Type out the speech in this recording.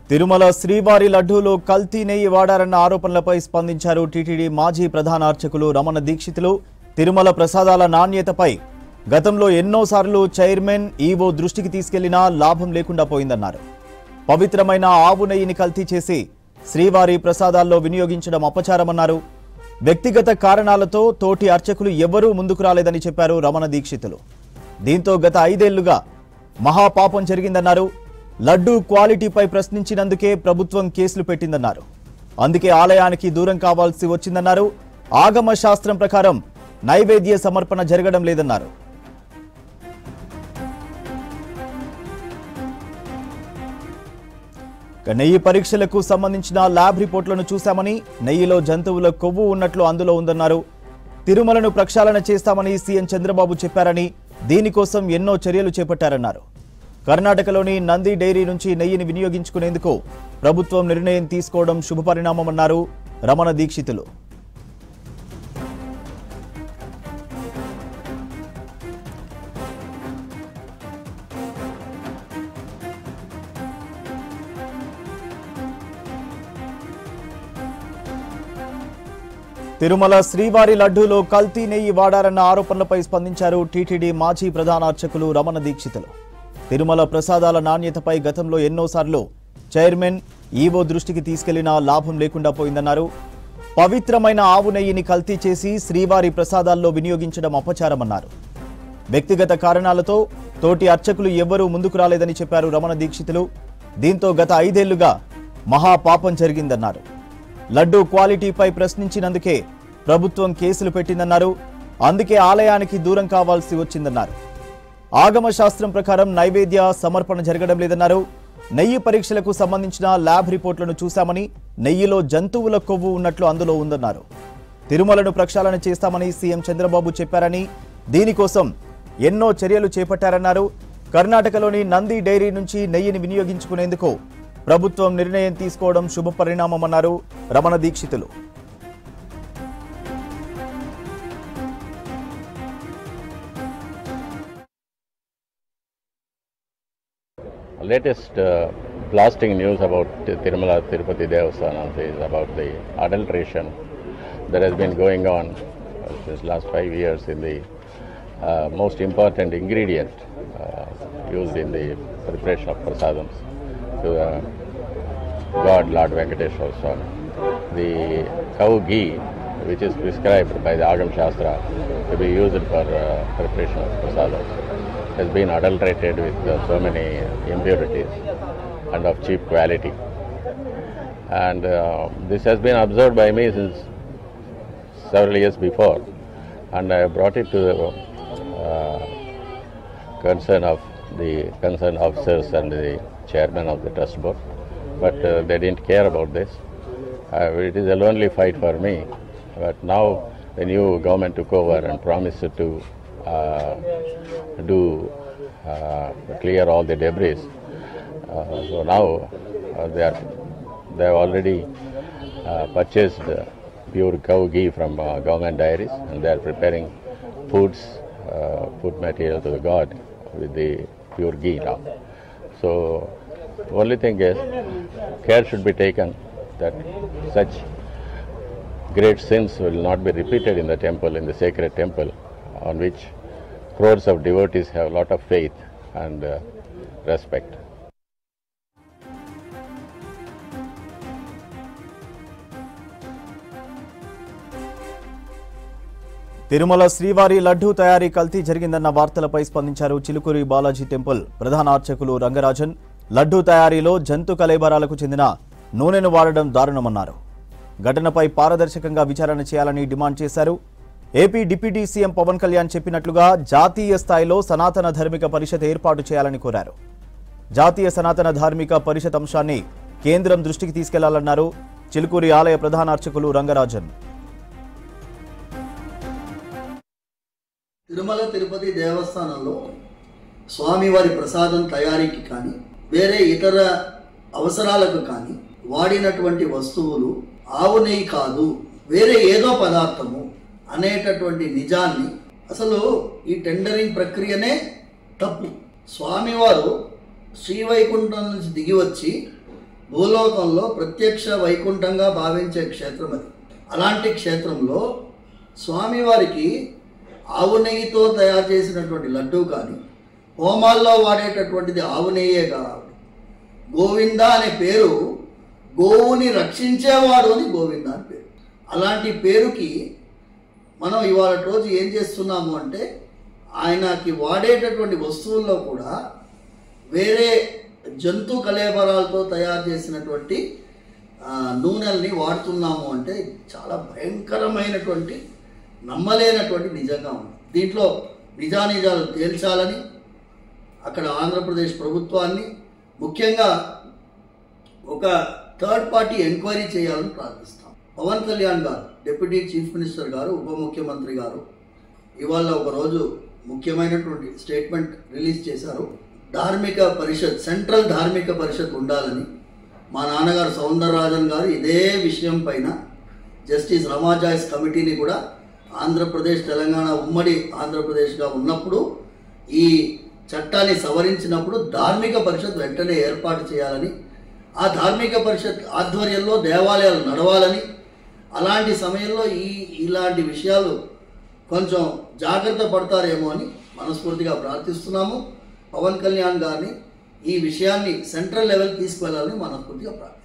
తిరుమల శ్రీవారి లడ్డూలో కల్తీ నెయ్యి వాడారన్న ఆరోపణలపై స్పందించారు టీటీడీ మాజీ ప్రధాన అర్చకులు రమణ దీక్షితులు. తిరుమల ప్రసాదాల నాణ్యతపై గతంలో ఎన్నోసార్లు చైర్మన్ ఈవో దృష్టికి తీసుకెళ్లినా లాభం లేకుండా పోయిందన్నారు. పవిత్రమైన ఆవు నెయ్యిని కల్తీ చేసి శ్రీవారి ప్రసాదాల్లో వినియోగించడం అపచారమన్నారు. వ్యక్తిగత కారణాలతో తోటి అర్చకులు ఎవ్వరూ ముందుకు రాలేదని చెప్పారు రమణ దీక్షితులు. దీంతో గత 5 ఏళ్లుగా మహాపాపం జరిగిందన్నారు. లడ్డూ క్వాలిటీపై ప్రశ్నించినందుకే ప్రభుత్వం కేసులు పెట్టిందన్నారు. అందుకే ఆలయానికి దూరం కావాల్సి వచ్చిందన్నారు. ఆగమ శాస్త్రం ప్రకారం నైవేద్య సమర్పణ జరగడం లేదన్నారు. నెయ్యి పరీక్షలకు సంబంధించిన ల్యాబ్ రిపోర్టులను చూశామని, నెయ్యిలో జంతువుల కొవ్వు ఉన్నట్లు అందులో ఉందన్నారు. తిరుమలను ప్రక్షాళన చేస్తామని సీఎం చంద్రబాబు చెప్పారని, దీనికోసం ఎన్నో చర్యలు చేపట్టారన్నారు. కర్ణాటకలోని నంది డైరీ నుంచి నెయ్యిని వినియోగించుకునేందుకు ప్రభుత్వం నిర్ణయం తీసుకోవడం శుభపరిణామమన్నారు రమణ దీక్షితులు. తిరుమల శ్రీవారి లడ్డూలో కల్తీ నెయ్యి వాడారన్న ఆరోపణలపై స్పందించారు టీటీడీ మాజీ ప్రధాన అర్చకులు రమణ దీక్షితులు. తిరుమల ప్రసాదాల నాణ్యతపై గతంలో ఎన్నోసార్లు చైర్మన్ ఈవో దృష్టికి తీసుకెళ్లినా లాభం లేకుండా పోయిందన్నారు. పవిత్రమైన ఆవు నెయ్యిని కల్తీ చేసి శ్రీవారి ప్రసాదాల్లో వినియోగించడం అపచారమన్నారు. వ్యక్తిగత కారణాలతో తోటి అర్చకులు ఎవ్వరూ ముందుకు రాలేదని చెప్పారు రమణ దీక్షితులు. దీంతో గత 5 ఏళ్లుగా మహాపాపం జరిగిందన్నారు. లడ్డూ క్వాలిటీపై ప్రశ్నించినందుకే ప్రభుత్వం కేసులు పెట్టిందన్నారు. అందుకే ఆలయానికి దూరం కావాల్సి వచ్చిందన్నారు. ఆగమ శాస్త్రం ప్రకారం నైవేద్య సమర్పణ జరగడం లేదన్నారు. నెయ్యి పరీక్షలకు సంబంధించిన ల్యాబ్ రిపోర్టులను చూశామని, నెయ్యిలో జంతువుల కొవ్వు ఉన్నట్లు అందులో ఉందన్నారు. తిరుమలను ప్రక్షాళన చేస్తామని సీఎం చంద్రబాబు చెప్పారని, దీనికోసం ఎన్నో చర్యలు చేపట్టారన్నారు. కర్ణాటకలోని నంది డైరీ నుంచి నెయ్యిని వినియోగించుకునేందుకు ప్రభుత్వం నిర్ణయం తీసుకోవడం శుభపరిణామమన్నారు Ramana Dikshitulu. Latest blasting news about Tirumala Tirupati Devasthanam is about the adulteration that has been going on since last 5 years in the most important ingredient used in the preparation of prasadams to God Lord Venkateshwar Swami. The cow ghee, which is prescribed by the Agam Shastra to be used for preparation of prasadams, has been adulterated with so many impurities and of cheap quality. And this has been observed by me since several years before, and I brought it to the concern of the concerned officers and the chairman of the trust board, but they didn't care about this. It is a lonely fight for me, but now the new government took over and promised to clear all the debris. So now they have already purchased pure cow ghee from government dairies, and they are preparing food material to the God with the pure ghee now. So the only thing is, care should be taken that such great sins will not be repeated in the temple, in the sacred temple, on which crores of devotees have a lot of faith and respect. Tirumala శ్రీవారి లడ్డూ తయారీ కల్తీ జరిగిందన్న వార్తలపై స్పందించారు Chilukuri Balaji temple ప్రధాన అర్చకులు రంగరాజన్. లడ్డూ తయారీలో జంతు కళేబరాలకు చెందిన నూనెను వాడడం దారుణమన్నారు. ఘటనపై పారదర్శకంగా విచారణ చేయాలని డిమాండ్ చేశారు. AP deputy CM Pawan Kalyan చెప్పినట్లుగా జాతీయ స్థాయిలో సనాతన ధార్మిక పరిషత్ ఏర్పాటు చేయాలని కోరారు. జాతీయ సనాతన ధార్మిక పరిషత్ అంశాన్ని కేంద్రం దృష్టికి తీసుకెళ్లాలన్నారు చిలుకూరి ఆలయ ప్రధాన అర్చకులు రంగరాజన్. తిరుమల తిరుపతి దేవస్థానంలో స్వామివారి ప్రసాదం తయారీకి కానీ వేరే ఇతర అవసరాలకు కానీ వాడినటువంటి వస్తువులు ఆవు నెయ్యి కాదు, వేరే ఏదో పదార్థము అనేటటువంటి నిజాన్ని, అసలు ఈ టెండరింగ్ ప్రక్రియనే తప్పు. స్వామివారు శ్రీవైకుంఠం నుంచి దిగి వచ్చి భూలోకంలో ప్రత్యక్ష వైకుంఠంగా భావించే క్షేత్రం అది. అలాంటి క్షేత్రంలో స్వామివారికి ఆవు నెయ్యితో తయారు చేసినటువంటి లడ్డూ కానీ, హోమాల్లో వాడేటటువంటిది ఆవు నెయ్యే కాదు. గోవింద అనే పేరు గోవుని రక్షించేవాడు అని గోవింద అని పేరు. అలాంటి పేరుకి మనం ఇవాళ రోజు ఏం చేస్తున్నాము అంటే, ఆయనకి వాడేటటువంటి వస్తువుల్లో కూడా వేరే జంతు కళేబరాలతో తయారు చేసినటువంటి నూనెల్ని వాడుతున్నాము అంటే చాలా భయంకరమైనటువంటి, నమ్మలేనటువంటి నిజంగా ఉంది. దీంట్లో నిజానిజాలు తేల్చాలని అక్కడ ఆంధ్రప్రదేశ్ ప్రభుత్వాన్ని, ముఖ్యంగా ఒక థర్డ్ పార్టీ ఎంక్వైరీ చేయాలని ప్రార్థిస్తాం. పవన్ కళ్యాణ్ గారు, డిప్యూటీ చీఫ్ మినిస్టర్ గారు, ఉప ముఖ్యమంత్రి గారు ఇవాళ ఒకరోజు ముఖ్యమైనటువంటి స్టేట్మెంట్ రిలీజ్ చేశారు. ధార్మిక పరిషత్, సెంట్రల్ ధార్మిక పరిషత్ ఉండాలని. మా నాన్నగారు సౌందరరాజన్ గారు ఇదే విషయం పైన జస్టిస్ రమాజాయిస్ కమిటీని కూడా ఆంధ్రప్రదేశ్ తెలంగాణ ఉమ్మడి ఆంధ్రప్రదేశ్గా ఉన్నప్పుడు ఈ చట్టాన్ని సవరించినప్పుడు ధార్మిక పరిషత్ వెంటనే ఏర్పాటు చేయాలని, ఆ ధార్మిక పరిషత్ ఆధ్వర్యంలో దేవాలయాలు నడవాలని, అలాంటి సమయంలో ఇలాంటి విషయాలు కొంచెం జాగ్రత్త పడతారేమో అని మనస్ఫూర్తిగా ప్రార్థిస్తున్నాము. పవన్ కళ్యాణ్ గారిని ఈ విషయాన్ని సెంట్రల్ లెవెల్ తీసుకువెళ్ళాలని మనస్ఫూర్తిగా ప్రార్థిస్తున్నాము.